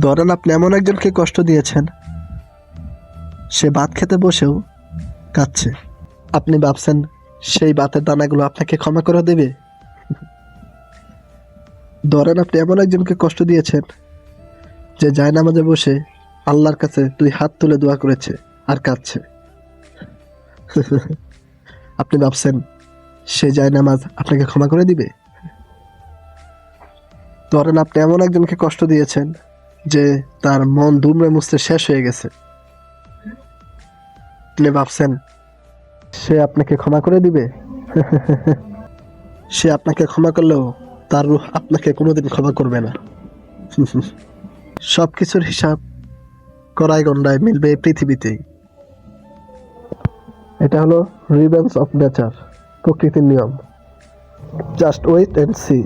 ধরেন আপনি এমন একজনকে কষ্ট দিয়েছেন, সে ভাত খেতে বসেও কাঁদছে। আপনি ভাবছেন সেই ভাতের দানাগুলো আপনাকে ক্ষমা করে দেবে? ধরেন আপনি এমন একজনকে কষ্ট দিয়েছেন, যে জায়নামাজে বসে আল্লাহর কাছে 2 হাত তুলে দোয়া করেছে আর কাঁদছে। আপনি ভাবছেন সে জায়নামাজ আপনাকে ক্ষমা করে দিবে? ধরেন আপনি এমন একজনকে কষ্ট দিয়েছেন, যে তার মন দুমড়ে মুচড়ে শেষ হয়ে গেছে। আপনি ভাবছেন সে আপনাকে ক্ষমা করে দিবে? সে আপনাকে ক্ষমা করলেও তার রূহ আপনাকে কোনোদিন ক্ষমা করবে না। সবকিছুর হিসাব কড়াই গন্ডায় মিলবে এই পৃথিবীতেই। এটা হলো রিভেঞ্জ অফ নেচার, প্রকৃতির নিয়ম। Just wait and C.